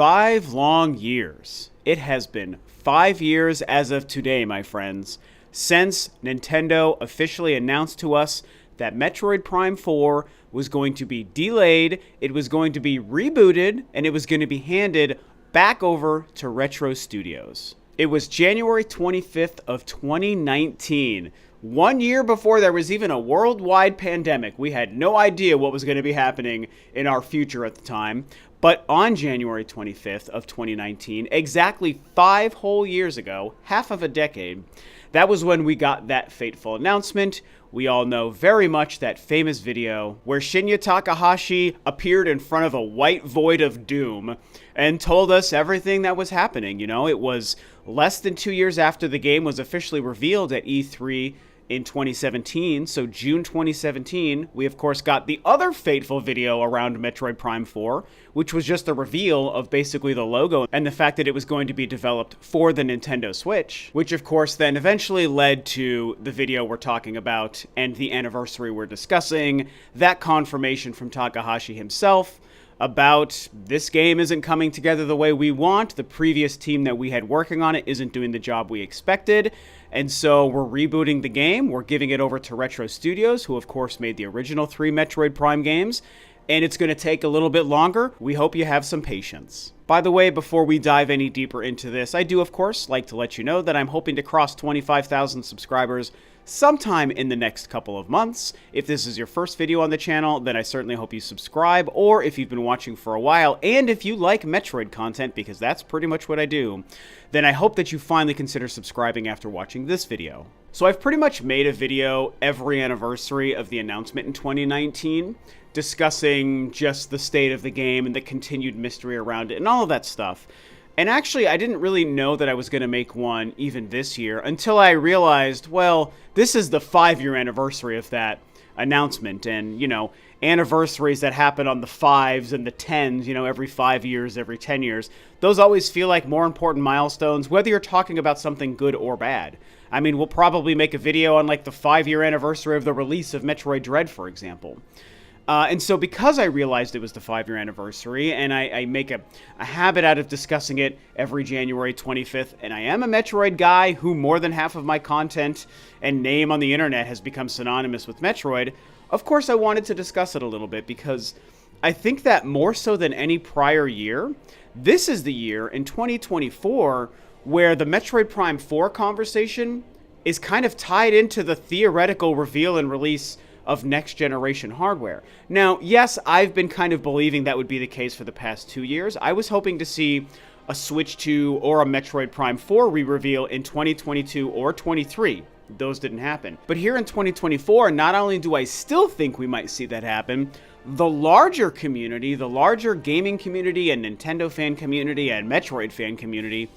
5 long years. It has been 5 years as of today, my friends, since Nintendo officially announced to us that Metroid Prime 4 was going to be delayed, it was going to be rebooted, and it was going to be handed back over to Retro Studios. It was January 25th of 2019. 1 year before there was even a worldwide pandemic. We had no idea what was going to be happening in our future at the time. But on January 25th of 2019, exactly 5 whole years ago, half of a decade, that was when we got that fateful announcement. We all know very much that famous video where Shinya Takahashi appeared in front of a white void of doom and told us everything that was happening. You know, it was less than 2 years after the game was officially revealed at E3 in 2017, so June 2017, we of course got the other fateful video around Metroid Prime 4, which was just a reveal of basically the logo and the fact that it was going to be developed for the Nintendo Switch, which of course then eventually led to the video we're talking about and the anniversary we're discussing, that confirmation from Takahashi himself about this game isn't coming together the way we want, the previous team that we had working on it isn't doing the job we expected, and so we're rebooting the game, we're giving it over to Retro Studios, who of course made the original 3 Metroid Prime games, and it's going to take a little bit longer. We hope you have some patience. By the way, before we dive any deeper into this, I do of course like to let you know that I'm hoping to cross 25,000 subscribers sometime in the next couple of months. If this is your first video on the channel, then I certainly hope you subscribe, or if you've been watching for a while, and if you like Metroid content, because that's pretty much what I do, then I hope that you finally consider subscribing after watching this video. So I've pretty much made a video every anniversary of the announcement in 2019, discussing just the state of the game and the continued mystery around it and all of that stuff. And actually, I didn't really know that I was going to make one even this year until I realized, well, this is the 5-year anniversary of that announcement. And, you know, anniversaries that happen on the 5s and the 10s, you know, every 5 years, every 10 years, those always feel like more important milestones, whether you're talking about something good or bad. I mean, we'll probably make a video on, like, the 5-year anniversary of the release of Metroid Dread, for example. And so because I realized it was the 5-year anniversary, and I make a habit out of discussing it every January 25th, and I am a Metroid guy who more than half of my content and name on the internet has become synonymous with Metroid, of course I wanted to discuss it a little bit because I think that more so than any prior year, this is the year in 2024 where the Metroid Prime 4 conversation is kind of tied into the theoretical reveal and release of next-generation hardware. Now, yes, I've been kind of believing that would be the case for the past 2 years. I was hoping to see a Switch 2 or a Metroid Prime 4 re-reveal in 2022 or 23. Those didn't happen. But here in 2024, not only do I still think we might see that happen, the larger community, the larger gaming community and Nintendo fan community and Metroid fan community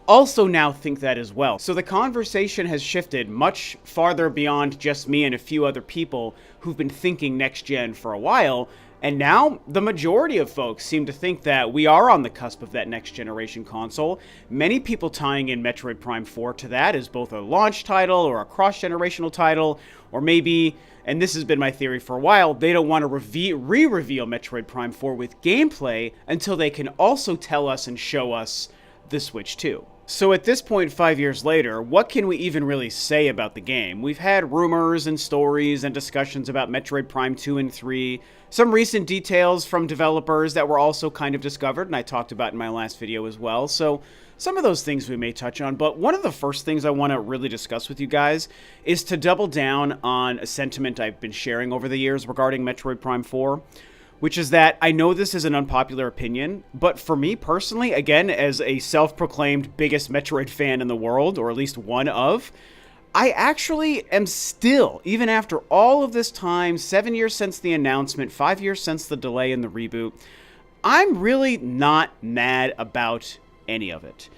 also now think that as well. So the conversation has shifted much farther beyond just me and a few other people who've been thinking next gen for a while, and now the majority of folks seem to think that we are on the cusp of that next generation console. Many people tying in Metroid Prime 4 to that as both a launch title or a cross-generational title, or maybe, and this has been my theory for a while, they don't want to re-reveal Metroid Prime 4 with gameplay until they can also tell us and show us the Switch 2. So at this point, 5 years later, what can we even really say about the game? We've had rumors and stories and discussions about Metroid Prime 2 and 3, some recent details from developers that were also kind of discovered, and I talked about in my last video as well, so some of those things we may touch on, but one of the first things I want to really discuss with you guys is to double down on a sentiment I've been sharing over the years regarding Metroid Prime 4, which is that I know this is an unpopular opinion, but for me personally, again, as a self-proclaimed biggest Metroid fan in the world, or at least one of, I actually am still, even after all of this time, 7 years since the announcement, 5 years since the delay in the reboot, I'm really not mad about any of it.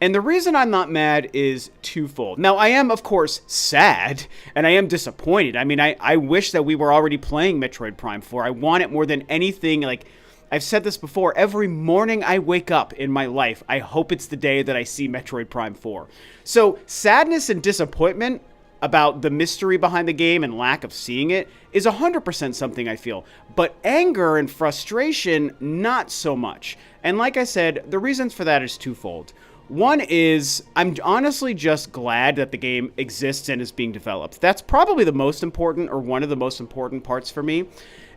And the reason I'm not mad is twofold. Now, I am, of course, sad, and I am disappointed. I mean, I wish that we were already playing Metroid Prime 4. I want it more than anything. Like, I've said this before, every morning I wake up in my life, I hope it's the day that I see Metroid Prime 4. So, sadness and disappointment about the mystery behind the game and lack of seeing it is 100% something I feel. But anger and frustration, not so much. And like I said, the reasons for that is twofold. One is I'm honestly just glad that the game exists and is being developed. That's probably the most important, or one of the most important parts for me,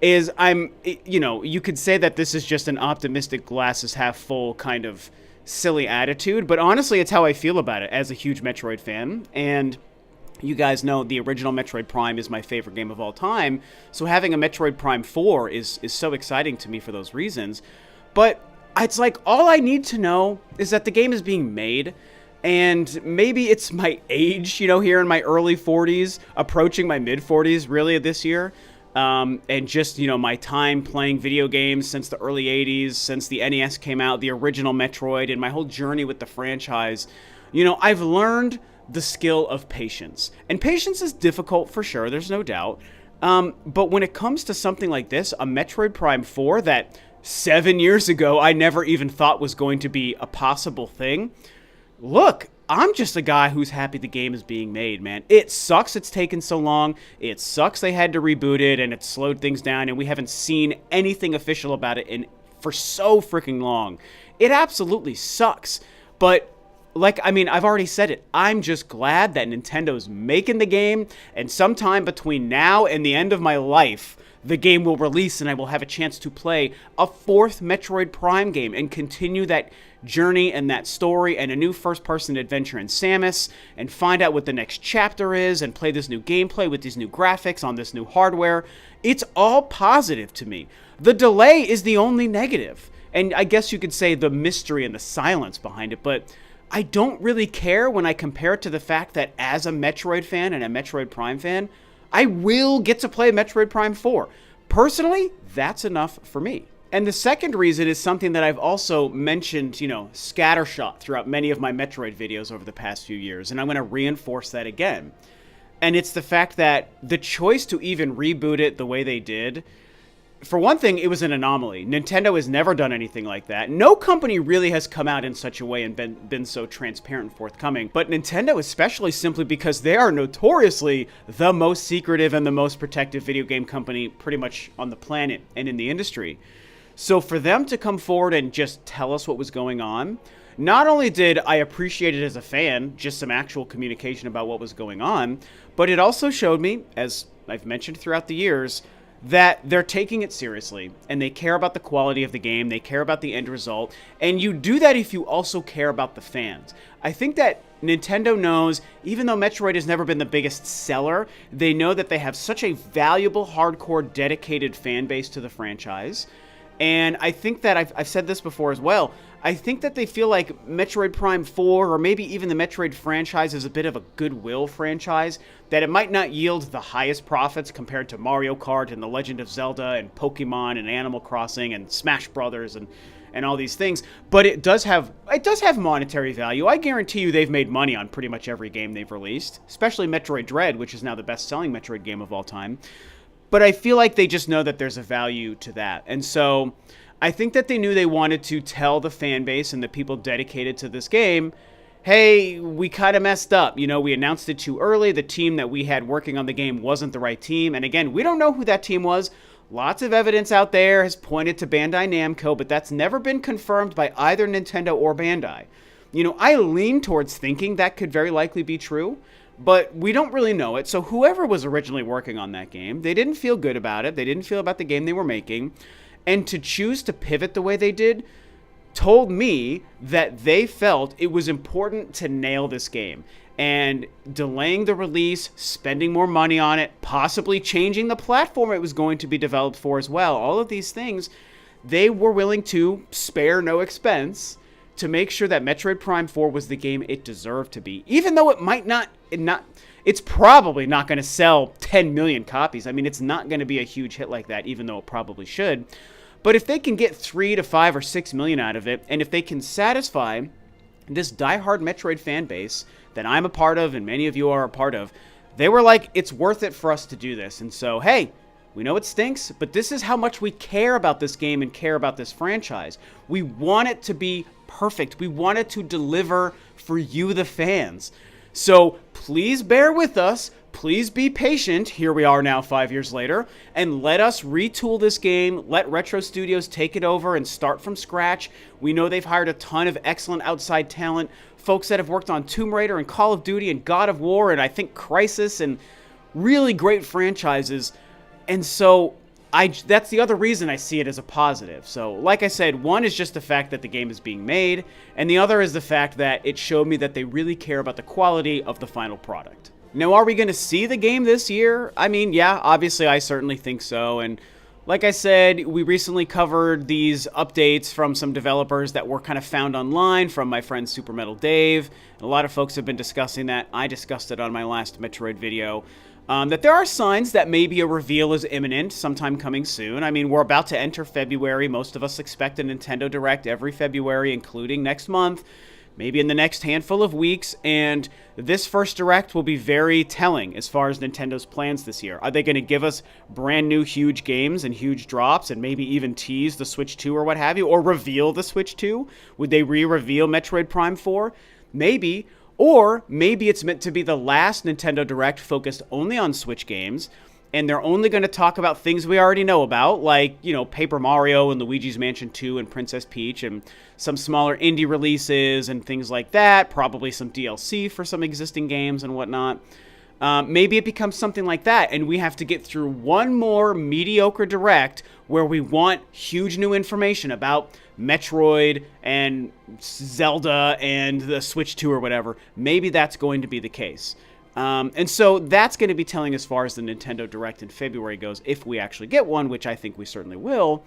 is you could say that this is just an optimistic glasses half full kind of silly attitude, but honestly, it's how I feel about it as a huge Metroid fan. And you guys know the original Metroid Prime is my favorite game of all time, so having a Metroid Prime 4 is so exciting to me for those reasons. But it's like, all I need to know is that the game is being made, and maybe it's my age, here in my early 40s, approaching my mid-40s, really, this year, and just, my time playing video games since the early 80s, since the NES came out, the original Metroid, and my whole journey with the franchise. I've learned the skill of patience. And patience is difficult for sure, there's no doubt. But when it comes to something like this, a Metroid Prime 4 that 7 years ago I never even thought was going to be a possible thing, look, I'm just a guy who's happy the game is being made, man. It sucks it's taken so long. It sucks they had to reboot it and it slowed things down and we haven't seen anything official about it for so freaking long. It absolutely sucks. But I've already said it. I'm just glad that Nintendo's making the game, and sometime between now and the end of my life, the game will release and I will have a chance to play a fourth Metroid Prime game and continue that journey and that story and a new first-person adventure in Samus and find out what the next chapter is and play this new gameplay with these new graphics on this new hardware. It's all positive to me. The delay is the only negative, and I guess you could say the mystery and the silence behind it, but I don't really care when I compare it to the fact that as a Metroid fan and a Metroid Prime fan, I will get to play Metroid Prime 4. Personally, that's enough for me. And the second reason is something that I've also mentioned, scattershot throughout many of my Metroid videos over the past few years, and I'm going to reinforce that again. And it's the fact that the choice to even reboot it the way they did, for one thing, it was an anomaly. Nintendo has never done anything like that. No company really has come out in such a way and been so transparent and forthcoming. But Nintendo especially, simply because they are notoriously the most secretive and the most protective video game company pretty much on the planet and in the industry. So for them to come forward and just tell us what was going on, not only did I appreciate it as a fan, just some actual communication about what was going on, but it also showed me, as I've mentioned throughout the years, that they're taking it seriously and they care about the quality of the game, they care about the end result, and you do that if you also care about the fans. I think that Nintendo knows, even though Metroid has never been the biggest seller, they know that they have such a valuable, hardcore, dedicated fan base to the franchise. And I think that I've said this before as well, I think that they feel like Metroid Prime 4, or maybe even the Metroid franchise, is a bit of a goodwill franchise, that it might not yield the highest profits compared to Mario Kart and The Legend of Zelda and Pokemon and Animal Crossing and Smash Brothers and all these things, but it does have monetary value. I guarantee you they've made money on pretty much every game they've released, especially Metroid Dread, which is now the best-selling Metroid game of all time. But I feel like they just know that there's a value to that. And so I think that they knew they wanted to tell the fan base and the people dedicated to this game, hey, we kind of messed up. We announced it too early. The team that we had working on the game wasn't the right team. And again, we don't know who that team was. Lots of evidence out there has pointed to Bandai Namco, but that's never been confirmed by either Nintendo or Bandai. I lean towards thinking that could very likely be true, but we don't really know it. So whoever was originally working on that game, they didn't feel good about it. They didn't feel about the game they were making. And to choose to pivot the way they did told me that they felt it was important to nail this game. And delaying the release, spending more money on it, possibly changing the platform it was going to be developed for as well, all of these things, they were willing to spare no expense to make sure that Metroid Prime 4 was the game it deserved to be. Even though it's probably not going to sell 10 million copies. I mean, it's not going to be a huge hit like that, even though it probably should. But if they can get 3 to 5 or 6 million out of it, and if they can satisfy this diehard Metroid fan base that I'm a part of and many of you are a part of, they were like, it's worth it for us to do this. And so, hey, we know it stinks, but this is how much we care about this game and care about this franchise. We want it to be perfect. We want it to deliver for you, the fans. So please bear with us. Please be patient. Here we are now 5 years later, and let us retool this game. Let Retro Studios take it over and start from scratch. We know they've hired a ton of excellent outside talent, folks that have worked on Tomb Raider and Call of Duty and God of War and I think Crysis and really great franchises. And so that's the other reason I see it as a positive. So, like I said, one is just the fact that the game is being made, and the other is the fact that it showed me that they really care about the quality of the final product. Now, are we going to see the game this year? I mean, yeah, obviously I certainly think so, and like I said, we recently covered these updates from some developers that were kind of found online from my friend Super Metal Dave. A lot of folks have been discussing that. I discussed it on my last Metroid video. That there are signs that maybe a reveal is imminent, sometime coming soon. I mean, we're about to enter February. Most of us expect a Nintendo Direct every February, including next month, maybe in the next handful of weeks, and this first Direct will be very telling as far as Nintendo's plans this year. Are they going to give us brand new huge games and huge drops and maybe even tease the Switch 2 or what have you, or reveal the Switch 2? Would they re-reveal Metroid Prime 4? Maybe. Or maybe it's meant to be the last Nintendo Direct focused only on Switch games, and they're only going to talk about things we already know about, like, you know, Paper Mario and Luigi's Mansion 2 and Princess Peach, and some smaller indie releases and things like that, probably some DLC for some existing games and whatnot. Maybe it becomes something like that, and we have to get through one more mediocre Direct where we want huge new information about Metroid and Zelda and the Switch 2 or whatever. Maybe that's going to be the case. And so that's going to be telling as far as the Nintendo Direct in February goes, if we actually get one, which I think we certainly will.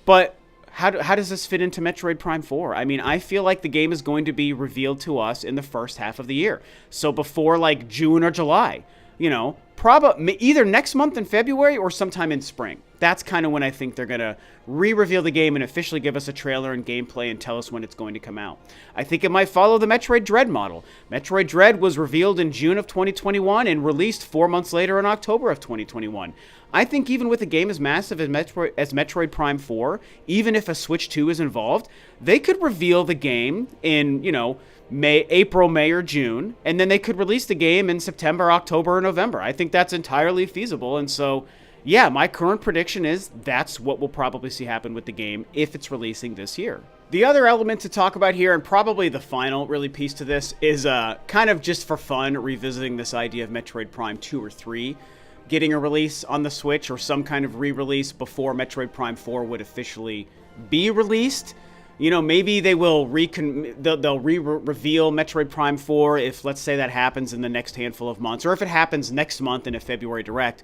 But how does this fit into Metroid Prime 4? I mean, I feel like the game is going to be revealed to us in the first half of the year. So before, like, June or July. You know, probably either next month in February or sometime in spring. That's kind of when I think they're going to re-reveal the game and officially give us a trailer and gameplay and tell us when it's going to come out. I think it might follow the Metroid Dread model. Metroid Dread was revealed in June of 2021 and released 4 months later in October of 2021. I think even with a game as massive as Metroid Prime 4, even if a Switch 2 is involved, they could reveal the game in, you know, April, May, or June, and then they could release the game in September, October, or November. I think that's entirely feasible, and so, yeah, my current prediction is that's what we'll probably see happen with the game if it's releasing this year. The other element to talk about here, and probably the final really piece to this, is kind of just for fun, revisiting this idea of Metroid Prime 2 or 3 getting a release on the Switch or some kind of re-release before Metroid Prime 4 would officially be released. You know, maybe they will they'll reveal Metroid Prime 4 if, let's say, that happens in the next handful of months, or if it happens next month in a February Direct.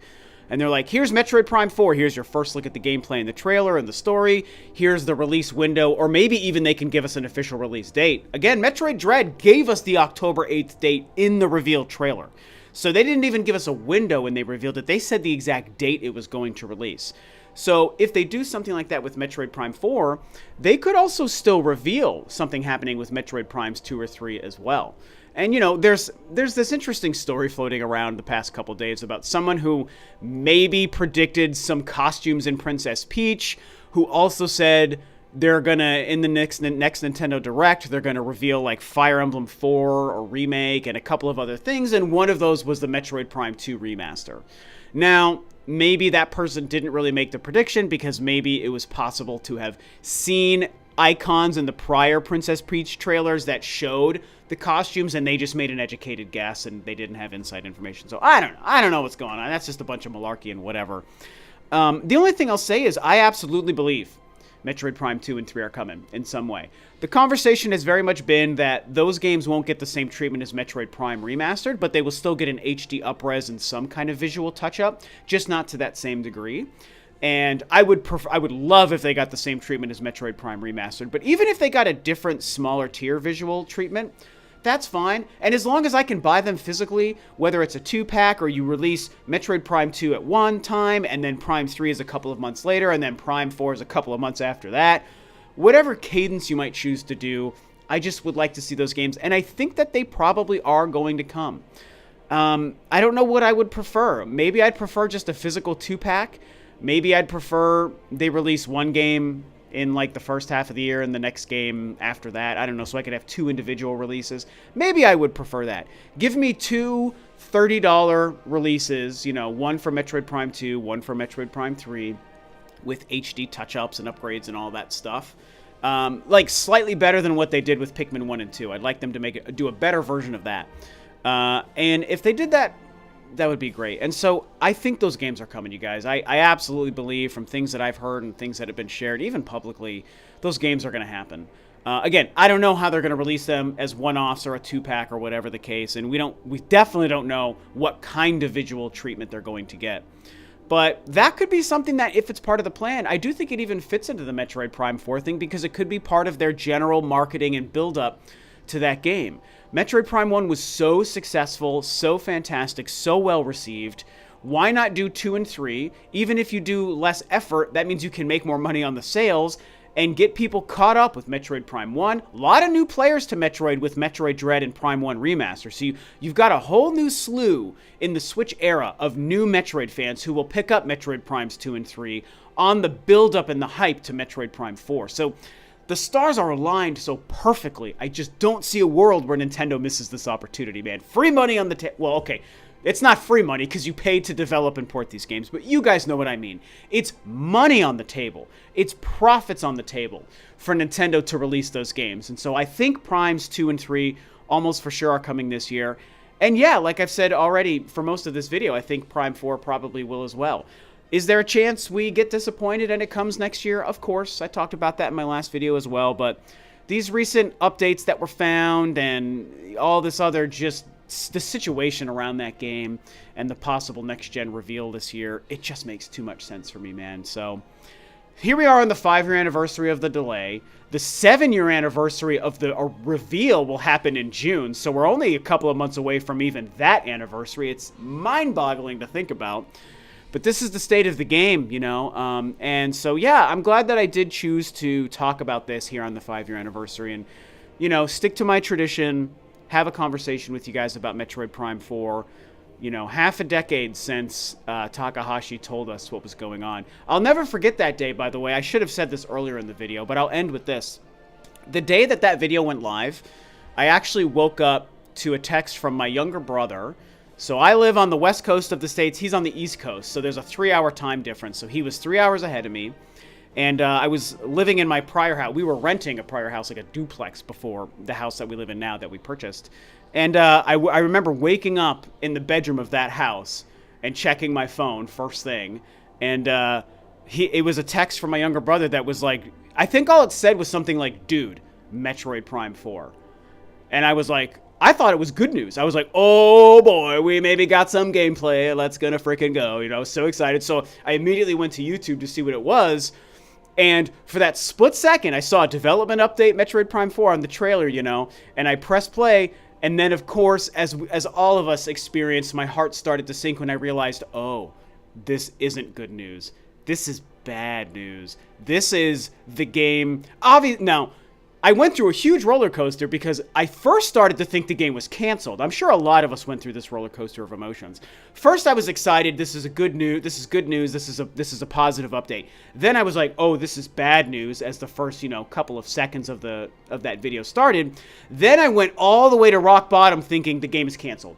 And they're like, here's Metroid Prime 4, here's your first look at the gameplay and the trailer and the story, here's the release window, or maybe even they can give us an official release date. Again, Metroid Dread gave us the October 8th date in the revealed trailer. So they didn't even give us a window when they revealed it. They said the exact date it was going to release. So if they do something like that with Metroid Prime 4, they could also still reveal something happening with Metroid Primes 2 or 3 as well. And, you know, there's this interesting story floating around the past couple days about someone who maybe predicted some costumes in Princess Peach, who also said they're gonna, in the next Nintendo Direct, they're gonna reveal like Fire Emblem 4 or Remake and a couple of other things, and one of those was the Metroid Prime 2 remaster. Now, maybe that person didn't really make the prediction because maybe it was possible to have seen icons in the prior Princess Peach trailers that showed the costumes, and they just made an educated guess and they didn't have inside information. So I don't know what's going on. That's just a bunch of malarkey and whatever. The only thing I'll say is I absolutely believe Metroid Prime 2 and 3 are coming in some way. The conversation has very much been that those games won't get the same treatment as Metroid Prime Remastered, but they will still get an HD upres and some kind of visual touch-up, just not to that same degree. And I would love if they got the same treatment as Metroid Prime Remastered, but even if they got a different, smaller tier visual treatment, that's fine. And as long as I can buy them physically, whether it's a 2-pack or you release Metroid Prime 2 at one time, and then Prime 3 is a couple of months later, and then Prime 4 is a couple of months after that, whatever cadence you might choose to do, I just would like to see those games. And I think that they probably are going to come. I don't know what I would prefer. Maybe I'd prefer just a physical 2-pack. Maybe I'd prefer they release one game in like the first half of the year and the next game after that. I don't know, so I could have 2 individual releases. Maybe I would prefer that. Give me 2 $30 releases, one for Metroid Prime 2, one for Metroid Prime 3, with HD touch-ups and upgrades and all that stuff. Like slightly better than what they did with Pikmin 1 and 2. I'd like them to do a better version of that. And if they did that, that would be great. And so I think those games are coming, you guys. I absolutely believe, from things that I've heard and things that have been shared, even publicly, those games are going to happen. Again, I don't know how they're going to release them as one-offs or a 2-pack or whatever the case, and we definitely don't know what kind of visual treatment they're going to get. But that could be something that, if it's part of the plan, I do think it even fits into the Metroid Prime 4 thing, because it could be part of their general marketing and build-up to that game. Metroid Prime 1 was so successful, so fantastic, so well received. Why not do 2 and 3? Even if you do less effort, that means you can make more money on the sales and get people caught up with Metroid Prime 1. A lot of new players to Metroid with Metroid Dread and Prime 1 Remaster. So you've got a whole new slew in the Switch era of new Metroid fans who will pick up Metroid Primes 2 and 3 on the build-up and the hype to Metroid Prime 4. So the stars are aligned so perfectly. I just don't see a world where Nintendo misses this opportunity, man. Free money on the table. Well, okay. It's not free money because you paid to develop and port these games, but you guys know what I mean. It's money on the table. It's profits on the table for Nintendo to release those games. And so I think Primes 2 and 3 almost for sure are coming this year. And yeah, like I've said already for most of this video, I think Prime 4 probably will as well. Is there a chance we get disappointed and it comes next year? Of course. I talked about that in my last video as well, but these recent updates that were found and all this other just the situation around that game and the possible next-gen reveal this year, it just makes too much sense for me, man. So here we are on the 5-year anniversary of the delay. The 7-year anniversary of the reveal will happen in June, so we're only a couple of months away from even that anniversary. It's mind-boggling to think about. But this is the state of the game, and so, yeah, I'm glad that I did choose to talk about this here on the 5-year anniversary and, stick to my tradition, have a conversation with you guys about Metroid Prime 4, half a decade since Takahashi told us what was going on. I'll never forget that day, by the way. I should have said this earlier in the video, but I'll end with this. The day that video went live, I actually woke up to a text from my younger brother. So I live on the west coast of the States. He's on the east coast, so there's a 3-hour time difference. So he was 3 hours ahead of me, and I was living in my prior house. We were renting a prior house, like a duplex, before the house that we live in now that we purchased. And I remember waking up in the bedroom of that house and checking my phone first thing, and it was a text from my younger brother that was like, I think all it said was something like, "Dude, Metroid Prime 4." And I was like, I thought it was good news. I was like, oh boy, we maybe got some gameplay. Let's gonna freaking go. I was so excited. So I immediately went to YouTube to see what it was. And for that split second, I saw a development update, Metroid Prime 4 on the trailer, and I pressed play. And then, of course, as all of us experienced, my heart started to sink when I realized, oh, this isn't good news. This is bad news. This is the game. Now, I went through a huge roller coaster because I first started to think the game was canceled. I'm sure a lot of us went through this roller coaster of emotions. First, I was excited. This is good news. This is good news. This is a positive update. Then I was like, oh, this is bad news. As the first, couple of seconds of that video started. Then I went all the way to rock bottom, thinking the game is canceled.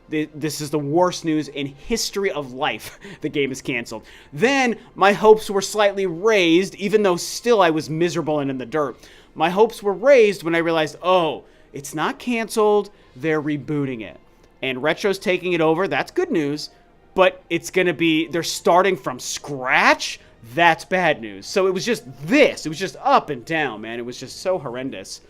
This is the worst news in history of life. The game is canceled. Then my hopes were slightly raised, even though still I was miserable and in the dirt. My hopes were raised when I realized, oh, it's not canceled. They're rebooting it. And Retro's taking it over. That's good news. But it's going to be, they're starting from scratch. That's bad news. So it was just this. It was just up and down, man. It was just so horrendous.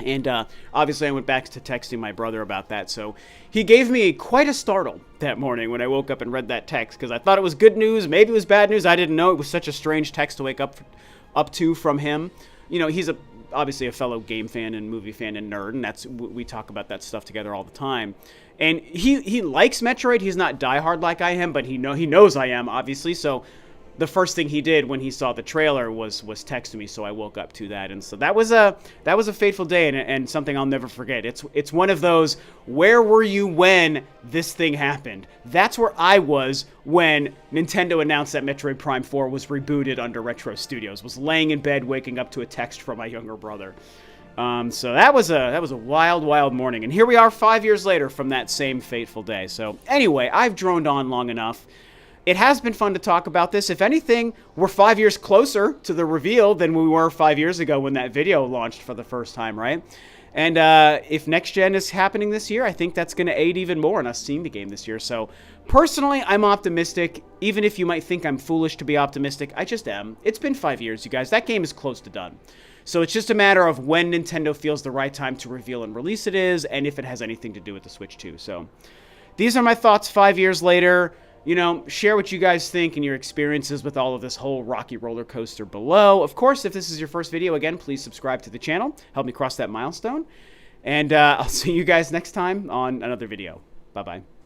And obviously I went back to texting my brother about that. So he gave me quite a startle that morning when I woke up and read that text, because I thought it was good news. Maybe it was bad news. I didn't know. It was such a strange text to wake up to from him. He's obviously a fellow game fan and movie fan and nerd, and we talk about that stuff together all the time. And he likes Metroid. He's not diehard like I am, but he knows I am, obviously. So the first thing he did when he saw the trailer was text me, so I woke up to that. And so that was a fateful day, and something I'll never forget. It's one of those, where were you when this thing happened? That's where I was when Nintendo announced that Metroid Prime 4 was rebooted under Retro Studios. Was laying in bed waking up to a text from my younger brother. So that was a wild morning, and here we are 5 years later from that same fateful day. So anyway, I've droned on long enough. It has been fun to talk about this. If anything, we're 5 years closer to the reveal than we were 5 years ago when that video launched for the first time, right? And if next gen is happening this year, I think that's going to aid even more in us seeing the game this year. So personally, I'm optimistic. Even if you might think I'm foolish to be optimistic, I just am. It's been 5 years, you guys. That game is close to done. So it's just a matter of when Nintendo feels the right time to reveal and release it is, and if it has anything to do with the Switch 2. So these are my thoughts 5 years later. You know, share what you guys think and your experiences with all of this whole rocky roller coaster below. Of course, if this is your first video, again, please subscribe to the channel. Help me cross that milestone. And I'll see you guys next time on another video. Bye-bye.